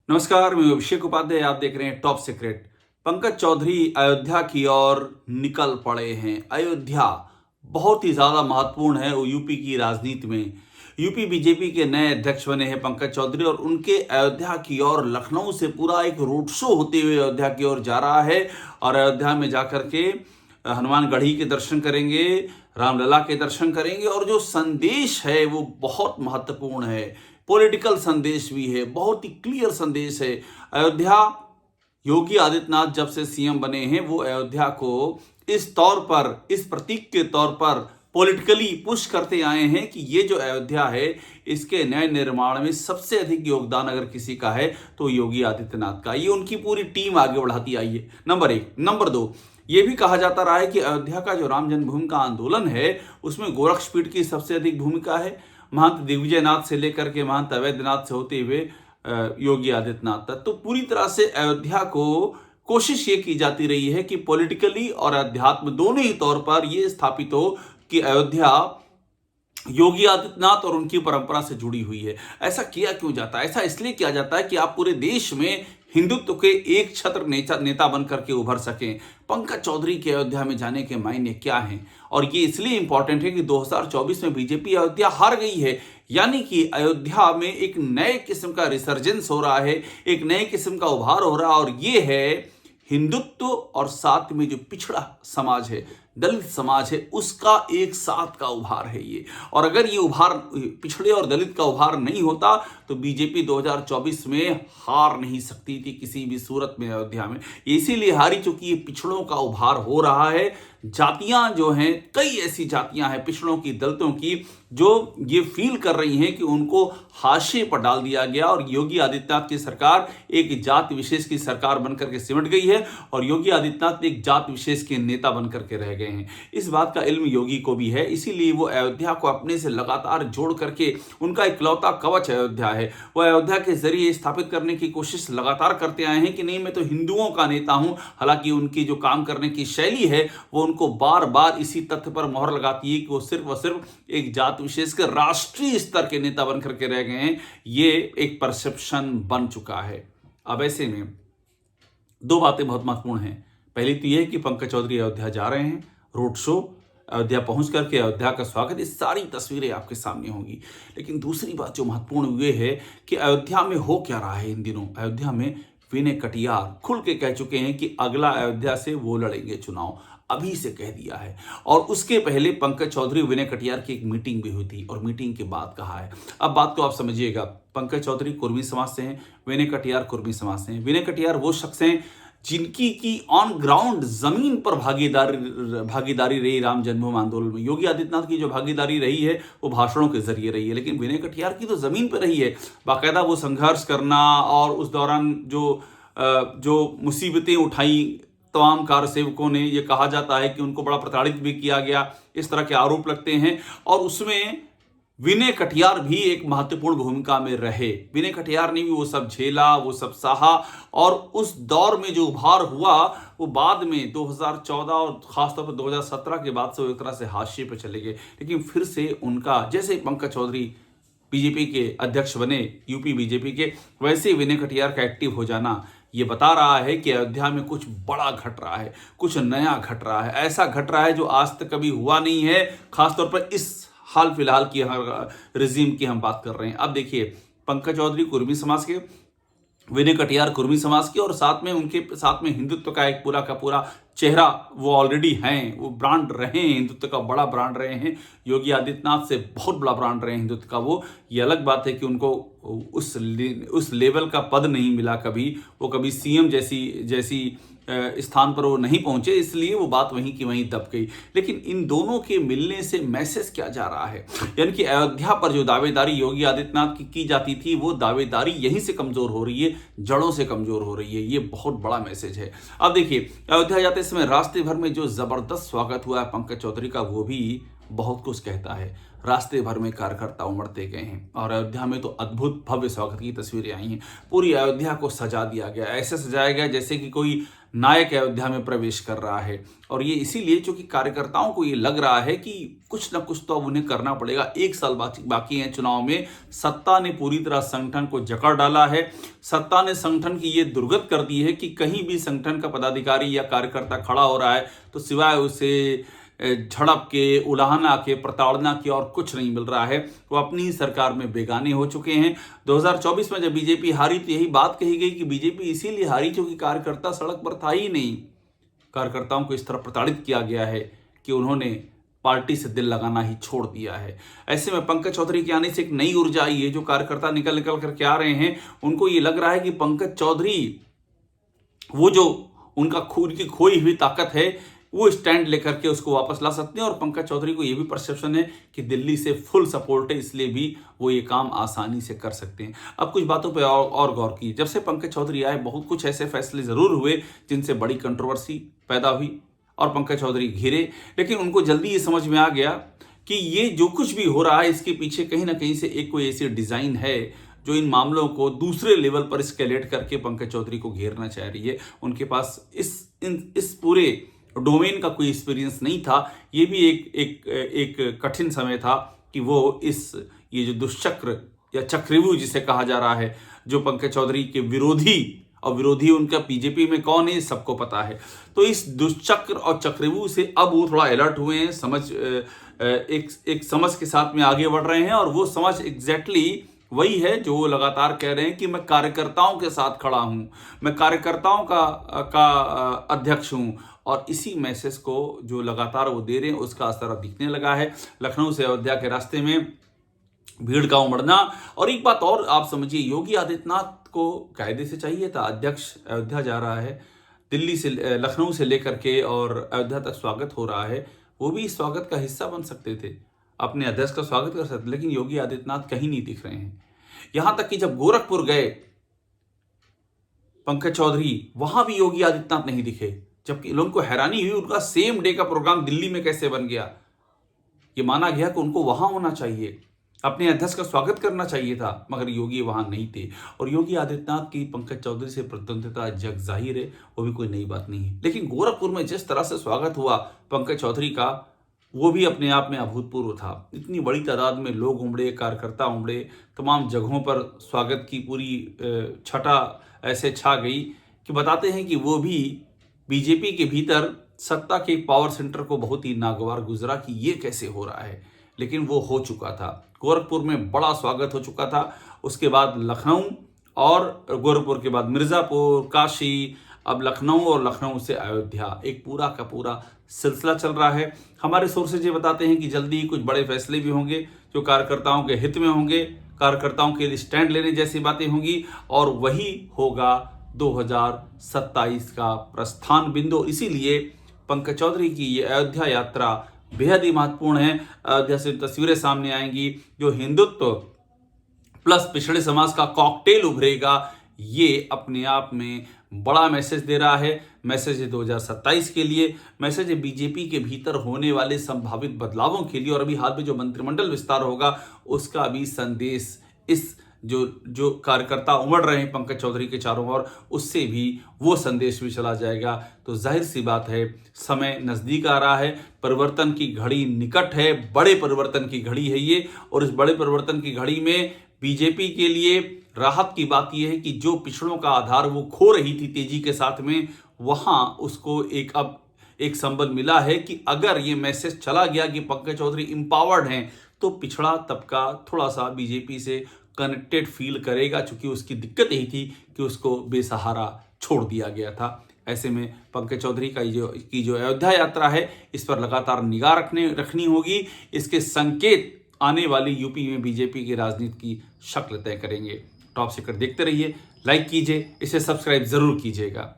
नमस्कार, मैं अभिषेक उपाध्याय। आप देख रहे हैं टॉप सीक्रेट। पंकज चौधरी अयोध्या की ओर निकल पड़े हैं। अयोध्या बहुत ही ज्यादा महत्वपूर्ण है वो यूपी की राजनीति में। यूपी बीजेपी के नए अध्यक्ष बने हैं पंकज चौधरी और उनके अयोध्या की ओर लखनऊ से पूरा एक रोड शो होते हुए अयोध्या की ओर जा रहा है और अयोध्या में जाकर के हनुमानगढ़ी के दर्शन करेंगे, रामलला के दर्शन करेंगे और जो संदेश है वो बहुत महत्वपूर्ण है। पॉलिटिकल संदेश भी है, बहुत ही क्लियर संदेश है। अयोध्या, योगी आदित्यनाथ जब से सीएम बने हैं वो अयोध्या को इस तौर पर, इस प्रतीक के तौर पर पॉलिटिकली पुश करते आए हैं कि ये जो अयोध्या है इसके नए निर्माण में सबसे अधिक योगदान अगर किसी का है तो योगी आदित्यनाथ का। ये उनकी पूरी टीम आगे बढ़ाती आई है, नंबर एक। नंबर दो, ये भी कहा जाता रहा है कि अयोध्या का जो राम जन्मभूमि का आंदोलन है उसमें गोरक्षपीठ की सबसे अधिक भूमिका है। महंत दिग्विजयनाथ से लेकर के महंत अवैधनाथ से होते हुए योगी आदित्यनाथ तक, तो पूरी तरह से अयोध्या को कोशिश ये की जाती रही है कि पॉलिटिकली और अध्यात्म दोनों ही तौर पर ये स्थापित हो कि अयोध्या योगी आदित्यनाथ और उनकी परंपरा से जुड़ी हुई है। ऐसा किया क्यों जाता है? ऐसा इसलिए किया जाता है कि आप पूरे देश में हिंदुत्व के एक छत्र नेता बन करके उभर सकें। पंकज चौधरी के अयोध्या में जाने के मायने क्या हैं? और ये इसलिए इंपॉर्टेंट है कि 2024 में बीजेपी अयोध्या हार गई है, यानी कि अयोध्या में एक नए किस्म का रिसर्जेंस हो रहा है, एक नए किस्म का उभार हो रहा है और ये है हिंदुत्व और साथ में जो पिछड़ा समाज है, दलित समाज है, उसका एक साथ का उभार है ये। और अगर ये उभार, पिछड़े और दलित का उभार नहीं होता तो बीजेपी 2024 में हार नहीं सकती थी किसी भी सूरत में अयोध्या में। इसीलिए हारी, चूंकि ये पिछड़ों का उभार हो रहा है। जातियां जो हैं, कई ऐसी जातियां हैं पिछड़ों की, दलितों की, जो ये फील कर रही हैं कि उनको हाशिए पर डाल दिया गया और योगी आदित्यनाथ की सरकार एक जात विशेष की सरकार बनकर के सिमट गई है और योगी आदित्यनाथ एक जात विशेष के नेता बनकर के रह गए हैं। इस बात का इल्म योगी को भी है, इसीलिए वो अयोध्या को अपने से लगातार जोड़ करके, उनका इकलौता कवच अयोध्या है, वो अयोध्या के जरिए स्थापित करने की कोशिश लगातार करते आए हैं कि नहीं, मैं तो हिंदुओं का नेता हूं। हालांकि उनकी जो काम करने की शैली है वो उनको बार बार इसी तथ्य पर मोहर लगाती है कि वो सिर्फ और सिर्फ एक जात विशेष के राष्ट्रीय स्तर के नेता बनकर के रह गए हैं। ये एक परसेप्शन बन चुका है। अब ऐसे में दो बातें बहुत महत्वपूर्ण हैं। पहली तो यह है कि पंकज चौधरी अयोध्या जा रहे हैं, रोड शो, अयोध्या पहुंच करके अयोध्या का स्वागत, ये सारी तस्वीरें आपके सामने होंगी। लेकिन दूसरी बात जो महत्वपूर्ण ये है कि अयोध्या में हो क्या रहा है इन दिनों। अयोध्या में विनय कटियार खुल के कह चुके हैं कि अगला अयोध्या से वो लड़ेंगे चुनाव, अभी से कह दिया है। और उसके पहले पंकज चौधरी विनय कटियार की एक मीटिंग भी हुई थी और मीटिंग के बाद कहा है। अब बात को आप समझिएगा। पंकज चौधरी कुर्मी समाज से हैं, विनय कटियार कुर्मी समाज से हैं। विनय कटियार वो शख्स हैं जिनकी की ऑन ग्राउंड जमीन पर भागीदारी रही राम जन्मभूमि आंदोलन में। योगी आदित्यनाथ की जो भागीदारी रही है वो भाषणों के जरिए रही है, लेकिन विनय कटियार की तो जमीन पर रही है। बाकायदा वो संघर्ष करना और उस दौरान जो मुसीबतें उठाई तमाम कार सेवकों ने, ये कहा जाता है कि उनको बड़ा प्रताड़ित भी किया गया, इस तरह के आरोप लगते हैं। और उसमें विनय कटियार भी एक महत्वपूर्ण भूमिका में रहे। विनय कटियार ने भी वो सब झेला, वो सब सहा और उस दौर में जो उभार हुआ वो बाद में 2014 और खासतौर पर 2017 के बाद से वो एक तरह से हाशिए पर चले गए। लेकिन फिर से उनका, जैसे पंकज चौधरी बीजेपी के अध्यक्ष बने यूपी बीजेपी के, वैसे विनय कटियार का एक्टिव हो जाना ये बता रहा है कि अयोध्या में कुछ बड़ा घट रहा है, कुछ नया घट रहा है। ऐसा घट रहा है जो आज तक कभी हुआ नहीं है, खासतौर पर इस हाल फिलहाल की रिजीम की हम बात कर रहे हैं। अब देखिए, पंकज चौधरी कुर्मी समाज के, विनय कटियार कुर्मी समाज के, और साथ में उनके साथ में हिंदुत्व का एक पूरा का पूरा चेहरा वो ऑलरेडी हैं, वो ब्रांड रहे हैं, हिंदुत्व का बड़ा ब्रांड रहे हैं। योगी आदित्यनाथ से बहुत बड़ा ब्रांड रहे हैं हिंदुत्व का वो। ये अलग बात है कि उनको उस लेवल का पद नहीं मिला कभी, वो कभी सीएम जैसी स्थान पर वो नहीं पहुंचे, इसलिए वो बात वहीं की वहीं दब गई। लेकिन इन दोनों के मिलने से मैसेज क्या जा रहा है, यानी कि अयोध्या पर जो दावेदारी योगी आदित्यनाथ की जाती थी वो दावेदारी यहीं से कमजोर हो रही है, जड़ों से कमजोर हो रही है। ये बहुत बड़ा मैसेज है। अब देखिए, अयोध्या जाते समय रास्ते भर में जो जबरदस्त स्वागत हुआ है पंकज चौधरी का, वो भी बहुत कुछ कहता है। रास्ते भर में कार्यकर्ता उमड़ते गए हैं और अयोध्या में तो अद्भुत भव्य स्वागत की तस्वीरें आई हैं। पूरी अयोध्या को सजा दिया गया, ऐसे सजाया गया जैसे कि कोई नायक अयोध्या में प्रवेश कर रहा है। और ये इसीलिए क्योंकि कार्यकर्ताओं को ये लग रहा है कि कुछ ना कुछ तो अब उन्हें करना पड़ेगा। 1 साल बाकी है चुनाव में। सत्ता ने पूरी तरह संगठन को जकड़ डाला है। सत्ता ने संगठन की ये दुर्गत कर दी है कि कहीं भी संगठन का पदाधिकारी या कार्यकर्ता खड़ा हो रहा है तो सिवाय उसे झड़प के, उलाहना के, प्रताड़ना के और कुछ नहीं मिल रहा है। वो अपनी ही सरकार में बेगाने हो चुके हैं। 2024 में जब बीजेपी हारी तो यही बात कही गई कि बीजेपी इसीलिए हारी क्योंकि कार्यकर्ता सड़क पर था ही नहीं। कार्यकर्ताओं को इस तरह प्रताड़ित किया गया है कि उन्होंने पार्टी से दिल लगाना ही छोड़ दिया है। ऐसे में पंकज चौधरी के आने से एक नई ऊर्जा आई है। जो कार्यकर्ता निकल निकल करके आ रहे हैं उनको ये लग रहा है कि पंकज चौधरी वो जो उनका खून की खोई हुई ताकत है वो स्टैंड लेकर के उसको वापस ला सकते हैं। और पंकज चौधरी को ये भी परसेप्शन है कि दिल्ली से फुल सपोर्ट है, इसलिए भी वो ये काम आसानी से कर सकते हैं। अब कुछ बातों पे और गौर की। जब से पंकज चौधरी आए बहुत कुछ ऐसे फैसले जरूर हुए जिनसे बड़ी कंट्रोवर्सी पैदा हुई और पंकज चौधरी घिरे, लेकिन उनको जल्दी ये समझ में आ गया कि ये जो कुछ भी हो रहा है इसके पीछे कहीं ना कहीं से एक कोई ऐसी डिजाइन है जो इन मामलों को दूसरे लेवल पर स्केलेट करके पंकज चौधरी को घेरना चाह रही है। उनके पास इस पूरे डोमेन का कोई एक्सपीरियंस नहीं था। ये भी एक कठिन समय था कि वो ये जो दुष्चक्र या चक्रव्यूह जिसे कहा जा रहा है, जो पंकज चौधरी के विरोधी, और विरोधी उनका बीजेपी में कौन है सबको पता है, तो इस दुष्चक्र और चक्रव्यूह से अब वो थोड़ा अलर्ट हुए हैं। एक समझ के साथ में आगे बढ़ रहे हैं और वो समझ एग्जैक्टली वही है जो वो लगातार कह रहे हैं कि मैं कार्यकर्ताओं के साथ खड़ा हूं, मैं कार्यकर्ताओं का अध्यक्ष हूं। और इसी मैसेज को जो लगातार वो दे रहे हैं उसका असर अब दिखने लगा है। लखनऊ से अयोध्या के रास्ते में भीड़ का उमड़ना। और एक बात और आप समझिए, योगी आदित्यनाथ को कायदे से चाहिए था, अध्यक्ष अयोध्या जा रहा है, दिल्ली से लखनऊ से लेकर के और अयोध्या तक स्वागत हो रहा है, वो भी इस स्वागत का हिस्सा बन सकते थे, अपने अध्यक्ष का स्वागत कर सकते, लेकिन योगी आदित्यनाथ कहीं नहीं दिख रहे हैं। यहां तक कि जब गोरखपुर गए पंकज चौधरी, वहां भी योगी आदित्यनाथ नहीं दिखे, जबकि लोगों को हैरानी हुई उनका सेम डे का प्रोग्राम दिल्ली में कैसे बन गया। ये माना गया कि उनको वहां होना चाहिए, अपने अध्यक्ष का स्वागत करना चाहिए था, मगर योगी वहां नहीं थे। और योगी आदित्यनाथ की पंकज चौधरी से प्रतिद्वंद्विता जग जाहिर है, वो भी कोई नई बात नहीं है। लेकिन गोरखपुर में जिस तरह से स्वागत हुआ पंकज चौधरी का, वो भी अपने आप में अभूतपूर्व था। इतनी बड़ी तादाद में लोग उमड़े, कार्यकर्ता उमड़े, तमाम जगहों पर स्वागत की पूरी छटा ऐसे छा गई कि बताते हैं कि वो भी बीजेपी के भीतर सत्ता के पावर सेंटर को बहुत ही नागवार गुजरा कि ये कैसे हो रहा है, लेकिन वो हो चुका था। गोरखपुर में बड़ा स्वागत हो चुका था, उसके बाद लखनऊ, और गोरखपुर के बाद मिर्ज़ापुर, काशी, अब लखनऊ, और लखनऊ से अयोध्या, एक पूरा का पूरा सिलसिला चल रहा है। हमारे सोर्सेज ये बताते हैं कि जल्दी कुछ बड़े फैसले भी होंगे जो कार्यकर्ताओं के हित में होंगे, कार्यकर्ताओं के लिए स्टैंड लेने जैसी बातें होंगी, और वही होगा 2027 का प्रस्थान बिंदु। इसीलिए पंकज चौधरी की ये अयोध्या यात्रा बेहद ही महत्वपूर्ण है। अयोध्या से तस्वीरें सामने आएंगी, जो हिंदुत्व प्लस पिछड़े समाज का कॉकटेल उभरेगा, ये अपने आप में बड़ा मैसेज दे रहा है। मैसेज है 2027 के लिए, मैसेज है बीजेपी के भीतर होने वाले संभावित बदलावों के लिए, और अभी हाल में जो मंत्रिमंडल विस्तार होगा उसका भी संदेश इस जो कार्यकर्ता उमड़ रहे हैं पंकज चौधरी के चारों ओर, उससे भी वो संदेश भी चला जाएगा। तो जाहिर सी बात है समय नज़दीक आ रहा है, परिवर्तन की घड़ी निकट है, बड़े परिवर्तन की घड़ी है ये। और इस बड़े परिवर्तन की घड़ी में बीजेपी के लिए राहत की बात यह है कि जो पिछड़ों का आधार वो खो रही थी तेजी के साथ में, वहाँ उसको अब एक संबल मिला है कि अगर ये मैसेज चला गया कि पंकज चौधरी एम्पावर्ड हैं, तो पिछड़ा तबका थोड़ा सा बीजेपी से कनेक्टेड फील करेगा, चूंकि उसकी दिक्कत यही थी कि उसको बेसहारा छोड़ दिया गया था। ऐसे में पंकज चौधरी का जो अयोध्या यात्रा है, इस पर लगातार निगाह रखनी होगी। इसके संकेत आने वाली यूपी में बीजेपी की राजनीति की शक्ल तय करेंगे। टॉप सीक्रेट देखते रहिए, लाइक कीजिए, इसे सब्सक्राइब जरूर कीजिएगा।